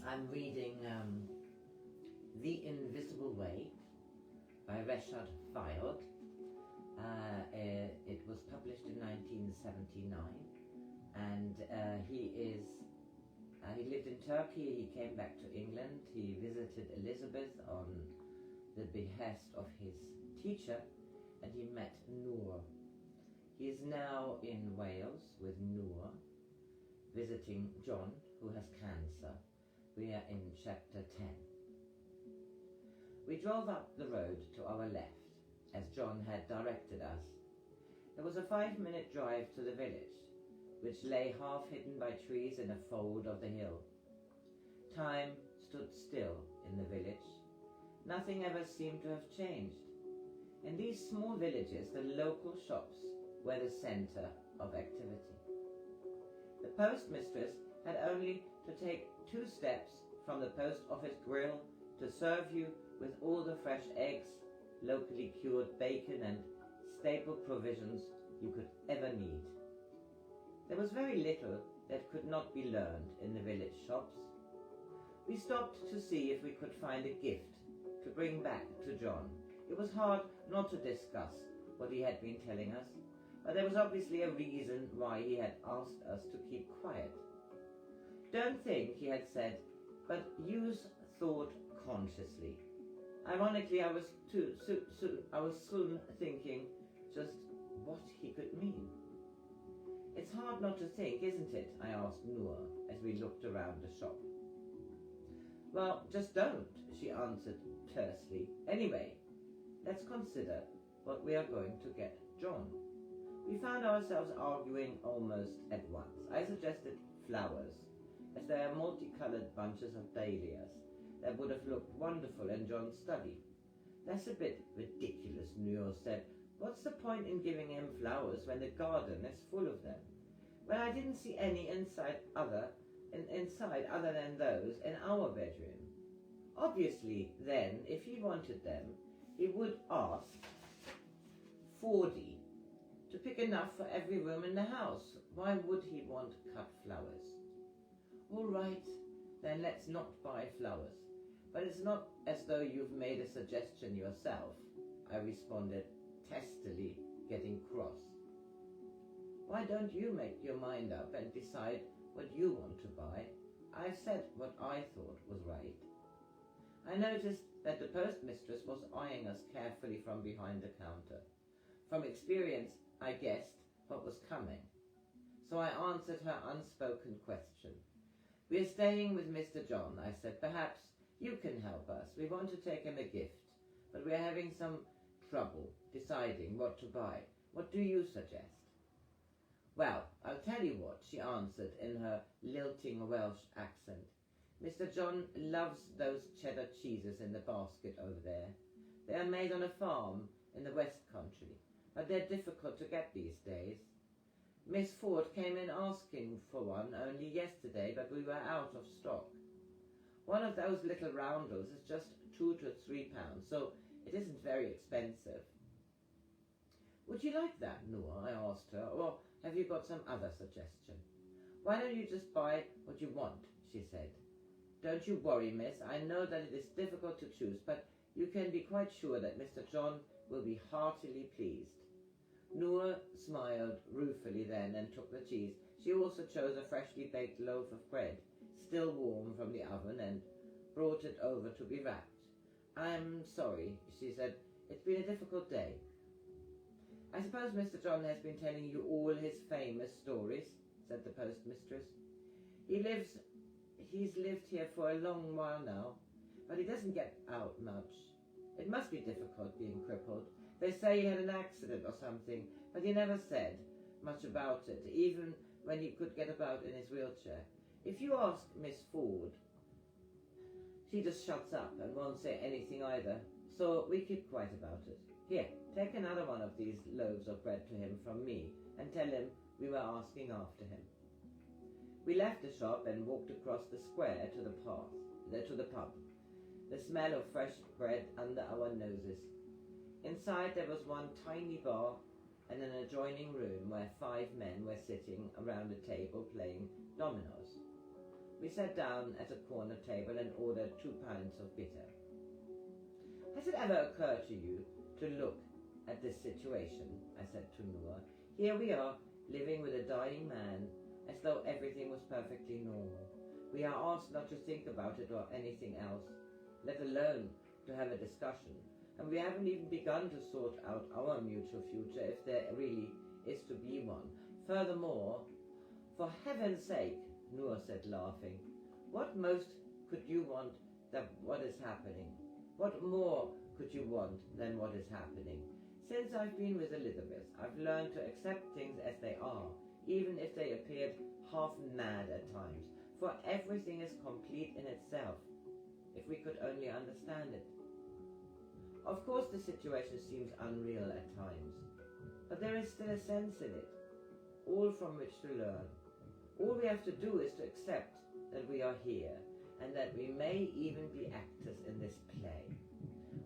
I'm reading The Invisible Way by Reshad Feild. It was published in 1979, and he lived in Turkey. He came back to England. He visited Elizabeth on the behest of his teacher, and he met Noor. He is now in Wales with Noor, visiting John, who has cancer. We are in chapter 10. We drove up the road to our left, as John had directed us. There was a 5-minute drive to the village, which lay half hidden by trees in a fold of the hill. Time stood still in the village. Nothing ever seemed to have changed. In these small villages, the local shops were the centre of activity. The postmistress had only to take 2 steps from the post office grill to serve you with all the fresh eggs, locally cured bacon and staple provisions you could ever need. There was very little that could not be learned in the village shops. We stopped to see if we could find a gift to bring back to John. It was hard not to discuss what he had been telling us, but there was obviously a reason why he had asked us to keep quiet. Don't think, he had said, but use thought consciously. Ironically, I was soon thinking just what he could mean. It's hard not to think, isn't it? I asked Noor as we looked around the shop. Well, just don't, she answered tersely. Anyway, let's consider what we are going to get John. We found ourselves arguing almost at once. I suggested flowers, as they are multicolored bunches of dahlias that would have looked wonderful in John's study. That's a bit ridiculous, Noor said. What's the point in giving him flowers when the garden is full of them? Well, I didn't see any inside other than those in our bedroom. Obviously, then, if he wanted them, he would ask Fordy to pick enough for every room in the house. Why would he want cut flowers? All right, then let's not buy flowers. But it's not as though you've made a suggestion yourself, I responded, testily, getting cross. Why don't you make your mind up and decide what you want to buy? I've said what I thought was right. I noticed that the postmistress was eyeing us carefully from behind the counter. From experience, I guessed what was coming. So I answered her unspoken question. We're staying with Mr. John, I said. Perhaps you can help us. We want to take him a gift, but we're having some trouble deciding what to buy. What do you suggest? Well, I'll tell you what, she answered in her lilting Welsh accent. Mr. John loves those cheddar cheeses in the basket over there. They are made on a farm in the West Country, but they're difficult to get these days. Miss Ford came in asking for one only yesterday, but we were out of stock. One of those little roundels is just £2 to £3, so it isn't very expensive. Would you like that, Noor? I asked her, or have you got some other suggestion? Why don't you just buy what you want, she said. Don't you worry, miss. I know that it is difficult to choose, but you can be quite sure that Mr. John will be heartily pleased. Noor smiled ruefully then and took the cheese. She also chose a freshly baked loaf of bread, still warm from the oven, and brought it over to be wrapped. I'm sorry, she said. It's been a difficult day. I suppose Mr. John has been telling you all his famous stories, said the postmistress. He's lived here for a long while now, but he doesn't get out much. It must be difficult being crippled. They say he had an accident or something, but he never said much about it, even when he could get about in his wheelchair. If you ask Miss Ford, she just shuts up and won't say anything either, so we keep quiet about it. Here, take another one of these loaves of bread to him from me and tell him we were asking after him. We left the shop and walked across the square to the pub, the smell of fresh bread under our noses. Inside there was one tiny bar and an adjoining room where 5 men were sitting around a table playing dominoes. We sat down at a corner table and ordered 2 pints of bitter. Has it ever occurred to you to look at this situation? I said to Noor. Here we are, living with a dying man, as though everything was perfectly normal. We are asked not to think about it or anything else, let alone to have a discussion. And we haven't even begun to sort out our mutual future, if there really is to be one. Furthermore, for heaven's sake, Noor said, laughing, what most could you want than what is happening? What more could you want than what is happening? Since I've been with Elizabeth, I've learned to accept things as they are, even if they appeared half mad at times, for everything is complete in itself, if we could only understand it. Of course the situation seems unreal at times, but there is still a sense in it, all from which to learn. All we have to do is to accept that we are here, and that we may even be actors in this play.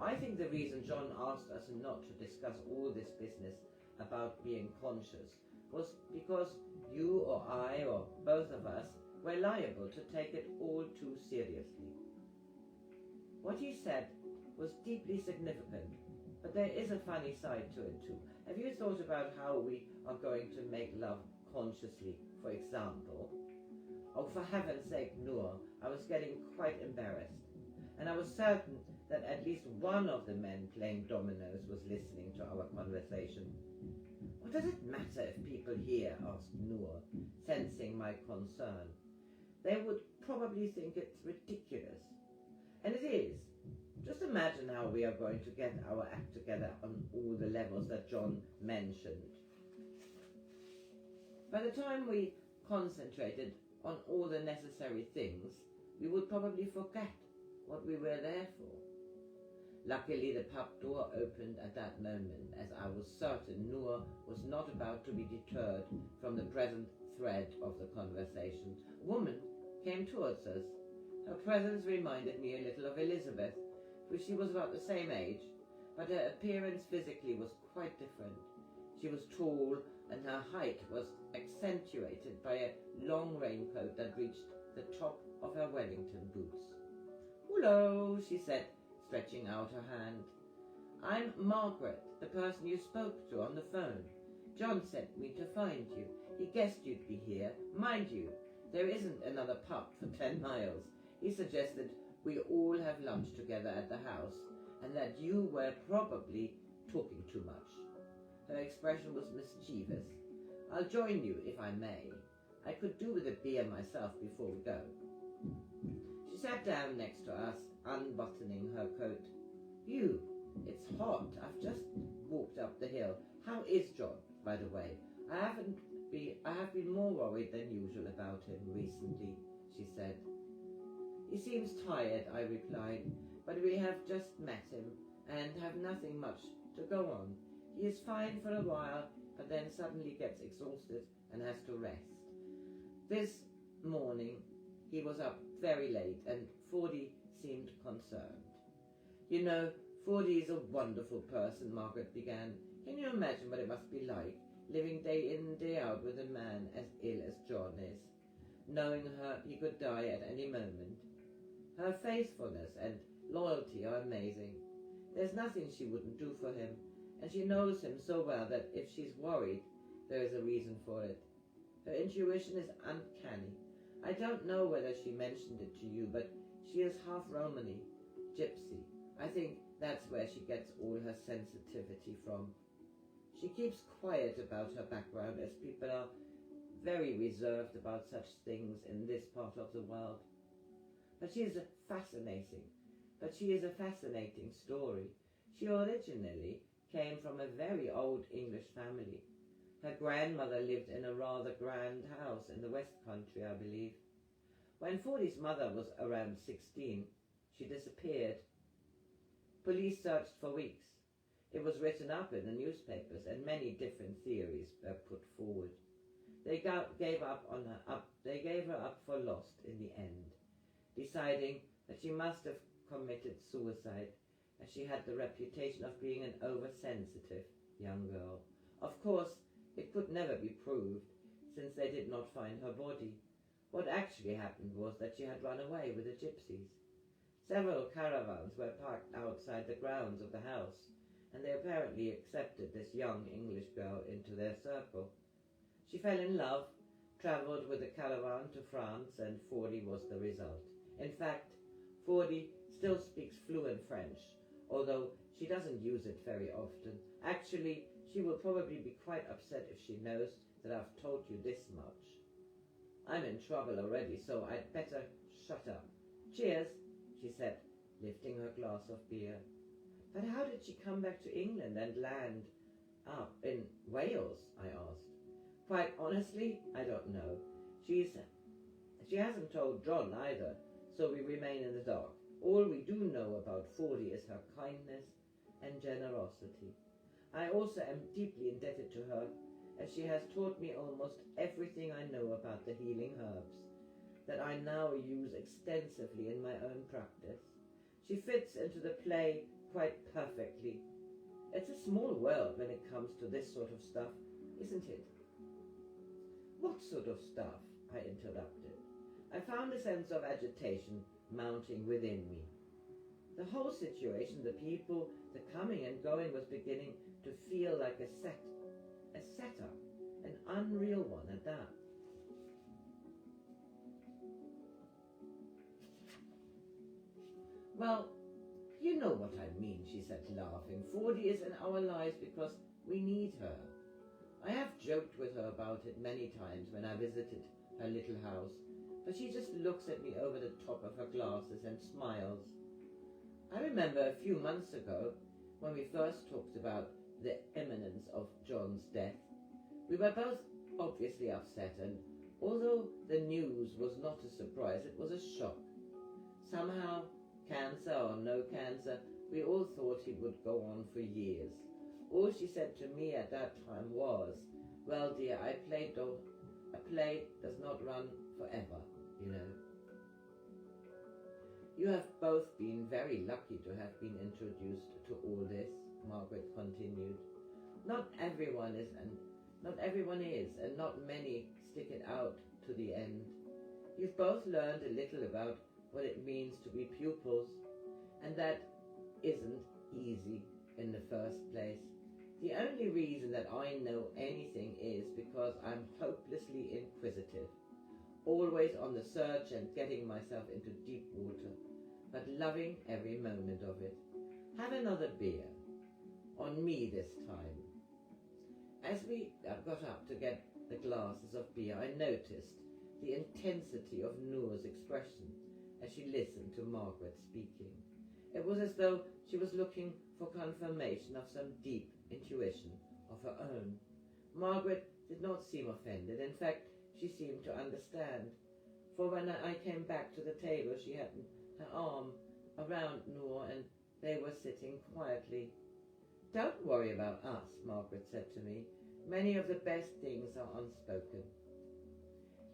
I think the reason John asked us not to discuss all this business about being conscious was because you or I or both of us were liable to take it all too seriously. What he said was deeply significant, but there is a funny side to it too. Have you thought about how we are going to make love consciously, for example? Oh, for heaven's sake, Noor, I was getting quite embarrassed, and I was certain that at least one of the men playing dominoes was listening to our conversation. What does it matter if people hear? Asked Noor, sensing my concern. They would probably think it's ridiculous. And it is. Just imagine how we are going to get our act together on all the levels that John mentioned. By the time we concentrated on all the necessary things, we would probably forget what we were there for. Luckily, the pub door opened at that moment, as I was certain Noor was not about to be deterred from the present thread of the conversation. A woman came towards us. Her presence reminded me a little of Elizabeth, for she was about the same age, but her appearance physically was quite different. She was tall, and her height was accentuated by a long raincoat that reached the top of her Wellington boots. "Hullo," she said, stretching out her hand. "I'm Margaret, the person you spoke to on the phone. John sent me to find you. He guessed you'd be here. Mind you, there isn't another pub for 10 miles. He suggested we all have lunch together at the house, and that you were probably talking too much." Her expression was mischievous. "I'll join you if I may. I could do with a beer myself before we go." She sat down next to us, unbuttoning her coat. It's hot. I've just walked up the hill. How is John, by the way? I have been more worried than usual about him recently," she said. "He seems tired," I replied, "but we have just met him and have nothing much to go on. He is fine for a while, but then suddenly gets exhausted and has to rest. This morning he was up very late, and Fordy seemed concerned." "You know, Fordy is a wonderful person," Margaret began. "Can you imagine what it must be like, living day in and day out with a man as ill as John is, knowing he could die at any moment? Her faithfulness and loyalty are amazing. There's nothing she wouldn't do for him, and she knows him so well that if she's worried, there is a reason for it. Her intuition is uncanny. I don't know whether she mentioned it to you, but she is half Romany, gypsy. I think that's where she gets all her sensitivity from. She keeps quiet about her background, as people are very reserved about such things in this part of the world. But she is a fascinating story. She originally came from a very old English family. Her grandmother lived in a rather grand house in the West Country, I believe. When Fordy's mother was around 16, she disappeared. Police searched for weeks. It was written up in the newspapers, and many different theories were put forward. They gave her up for lost in the end, deciding that she must have committed suicide, as she had the reputation of being an oversensitive young girl. Of course, it could never be proved, since they did not find her body. What actually happened was that she had run away with the gypsies. Several caravans were parked outside the grounds of the house, and they apparently accepted this young English girl into their circle. She fell in love, travelled with the caravan to France, and Fordy was the result. In fact, Fordy still speaks fluent French, although she doesn't use it very often. Actually, she will probably be quite upset if she knows that I've told you this much. I'm in trouble already, so I'd better shut up. Cheers, she said, lifting her glass of beer. But how did she come back to England and land up in Wales? I asked. Quite honestly, I don't know. She hasn't told John either, so we remain in the dark. All we do know about Fordy is her kindness and generosity. I also am deeply indebted to her, as she has taught me almost everything I know about the healing herbs, that I now use extensively in my own practice. She fits into the play quite perfectly. It's a small world when it comes to this sort of stuff, isn't it? What sort of stuff? I interrupted. I found a sense of agitation mounting within me. The whole situation, the people, the coming and going was beginning to feel like a setup, an unreal one at that. Well, you know what I mean, she said, laughing. Fordy is in our lives because we need her. I have joked with her about it many times when I visited her little house, but she just looks at me over the top of her glasses and smiles. I remember a few months ago, when we first talked about the imminence of John's death, we were both obviously upset, and although the news was not a surprise, it was a shock. Somehow, cancer or no cancer, we all thought he would go on for years. All she said to me at that time was, well, dear, a play does not run forever, you know. You have both been very lucky to have been introduced to all this, Margaret continued. Not everyone is, and not many stick it out to the end. You've both learned a little about what it means to be pupils, and that isn't easy in the first place. The only reason that I know anything is because I'm hopelessly inquisitive, always on the search and getting myself into deep water, but loving every moment of it. Have another beer. On me this time. As we got up to get the glasses of beer, I noticed the intensity of Noor's expression as she listened to Margaret speaking. It was as though she was looking for confirmation of some deep intuition of her own. Margaret did not seem offended. In fact, she seemed to understand. For when I came back to the table, she had her arm around Noor, and they were sitting quietly. Don't worry about us, Margaret said to me. Many of the best things are unspoken.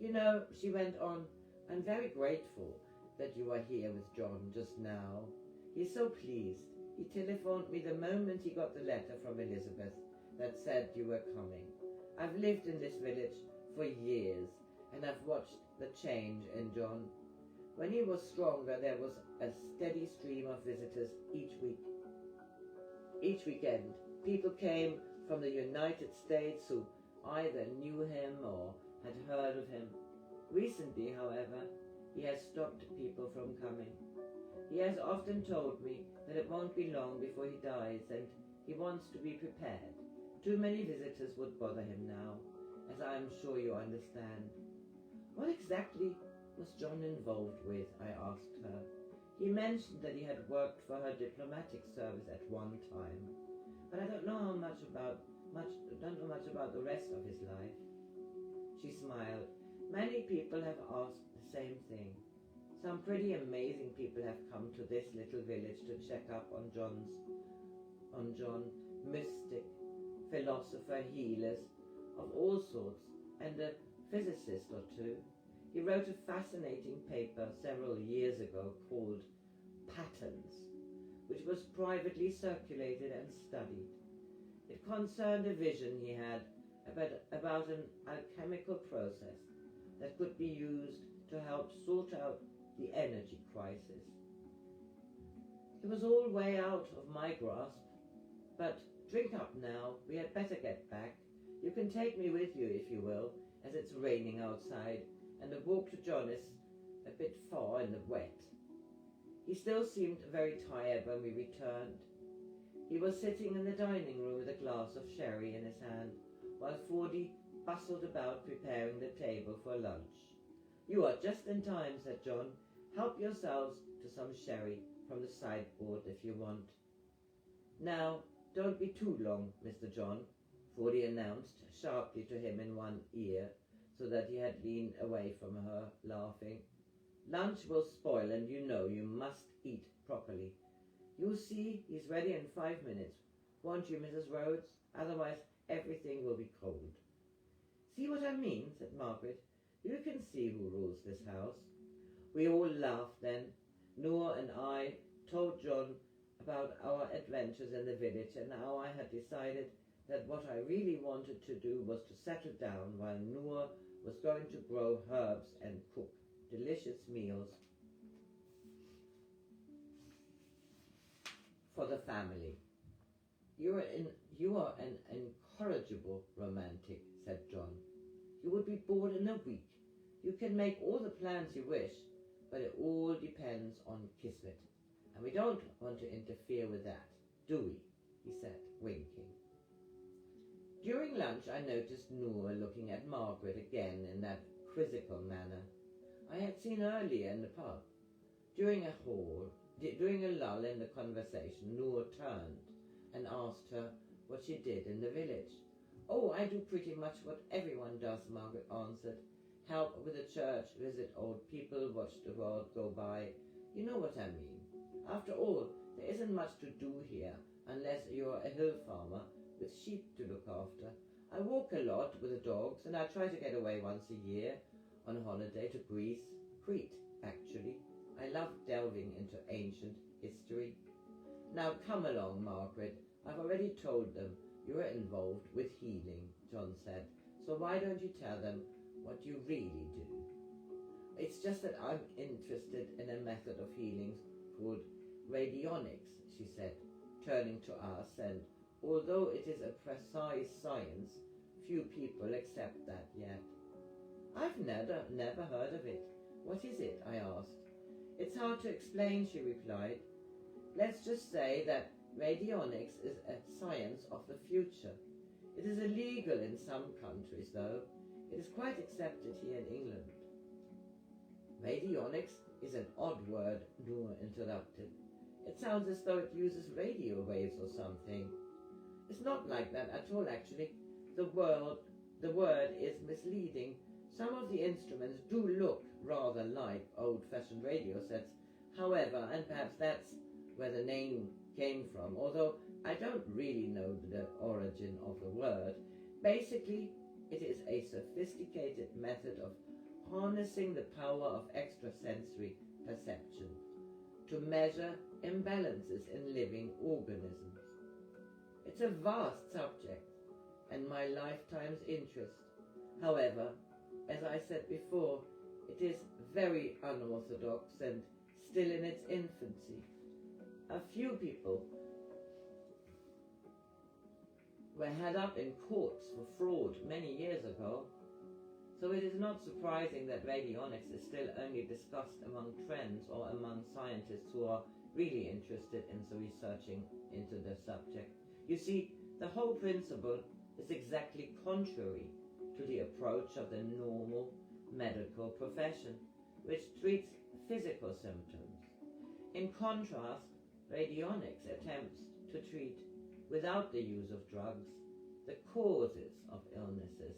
You know, she went on, I'm very grateful that you are here with John just now. He's so pleased. He telephoned me the moment he got the letter from Elizabeth that said you were coming. I've lived in this village for years, and I've watched the change in John. When he was stronger, there was a steady stream of visitors each week. Each weekend, people came from the United States who either knew him or had heard of him. Recently, however, he has stopped people from coming. He has often told me that it won't be long before he dies, and he wants to be prepared. Too many visitors would bother him now, as I am sure you understand. What exactly was John involved with? I asked her. He mentioned that he had worked for her diplomatic service at one time, but I don't know much about the rest of his life. She smiled. Many people have asked the same thing. Some pretty amazing people have come to this little village to check up on John, mystic, philosopher, healers of all sorts, and a physicist or two. He wrote a fascinating paper several years ago called Patterns, which was privately circulated and studied. It concerned a vision he had about an alchemical process that could be used to help sort out the energy crisis. It was all way out of my grasp, but drink up now, we had better get back. You can take me with you if you will, as it's raining outside, and the walk to John is a bit far in the wet. He still seemed very tired when we returned. He was sitting in the dining room with a glass of sherry in his hand, while Fordy bustled about preparing the table for lunch. "You are just in time," said John. "Help yourselves to some sherry from the sideboard if you want." "Now, don't be too long, Mr. John," Fordy announced sharply to him in one ear, so that he had leaned away from her, laughing. "Lunch will spoil, and you know you must eat properly. You'll see he's ready in 5 minutes, won't you, Mrs. Rhodes? Otherwise everything will be cold." "See what I mean?" said Margaret. "You can see who rules this house." We all laughed then. Noor and I told John about our adventures in the village and how I had decided that what I really wanted to do was to settle down while Noor was going to grow herbs and cook delicious meals for the family. You are an incorrigible romantic," said John. "You would be bored in a week. You can make all the plans you wish, but it all depends on Kismet, and we don't want to interfere with that, do we?" he said, winking. During lunch I noticed Noor looking at Margaret again in that quizzical manner I had seen earlier in the pub. During a lull in the conversation, Noor turned and asked her what she did in the village. "Oh, I do pretty much what everyone does," Margaret answered. "Help with the church, visit old people, watch the world go by. You know what I mean. After all, there isn't much to do here unless you're a hill farmer with sheep to look after. I walk a lot with the dogs, and I try to get away once a year on holiday to Greece, Crete, actually. I love delving into ancient history." "Now come along, Margaret. I've already told them you're involved with healing," John said. "So why don't you tell them what you really do?" "It's just that I'm interested in a method of healing called radionics," she said, turning to us, and although it is a precise science, few people accept that yet. "I've never heard of it. What is it?" I asked. "It's hard to explain," she replied. "Let's just say that radionics is a science of the future. It is illegal in some countries, though. It is quite accepted here in England." "Radionics is an odd word," Noor interrupted. "It sounds as though it uses radio waves or something." "It's not like that at all, actually. The word is misleading. Some of the instruments do look rather like old-fashioned radio sets. However, and perhaps that's where the name came from, although I don't really know the origin of the word. Basically, it is a sophisticated method of harnessing the power of extrasensory perception to measure imbalances in living organisms. It's a vast subject and my lifetime's interest. However, as I said before, it is very unorthodox and still in its infancy. A few people were had up in courts for fraud many years ago, so it is not surprising that radionics is still only discussed among friends or among scientists who are really interested in researching into the subject. You see, the whole principle is exactly contrary to the approach of the normal medical profession, which treats physical symptoms. In contrast, radionics attempts to treat, without the use of drugs, the causes of illnesses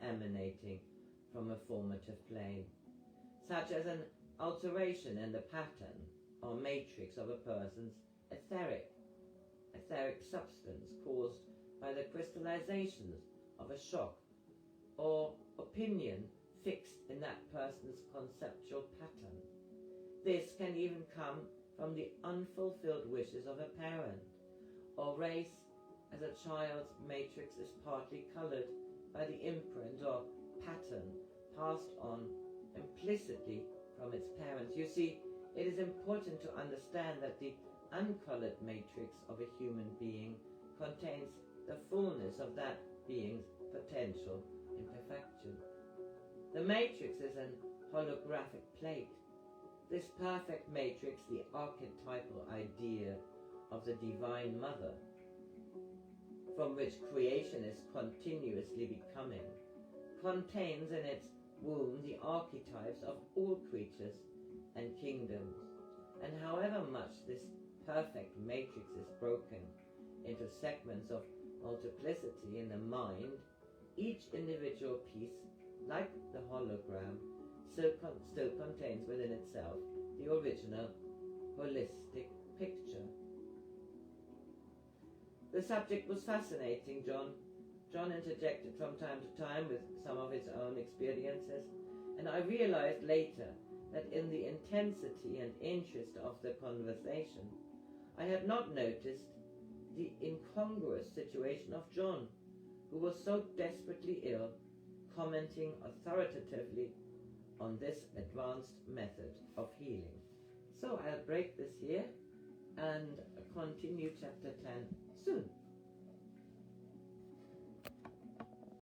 emanating from a formative plane, such as an alteration in the pattern or matrix of a person's etheric substance caused by the crystallizations of a shock or opinion fixed in that person's conceptual pattern. This can even come from the unfulfilled wishes of a parent, or race, as a child's matrix is partly colored by the imprint or pattern passed on implicitly from its parents. You see, it is important to understand that the uncolored matrix of a human being contains the fullness of that being's potential imperfection. The matrix is an holographic plate. This perfect matrix, the archetypal idea of the Divine Mother, from which creation is continuously becoming, contains in its womb the archetypes of all creatures and kingdoms. And however much this perfect matrix is broken into segments of multiplicity in the mind, each individual piece, like the hologram, still contains within itself the original holistic picture. The subject was fascinating. John interjected from time to time with some of his own experiences, and I realized later that in the intensity and interest of the conversation, I had not noticed the incongruous situation of John, who was so desperately ill, commenting authoritatively on this advanced method of healing. So I'll break this here and continue chapter 10 soon.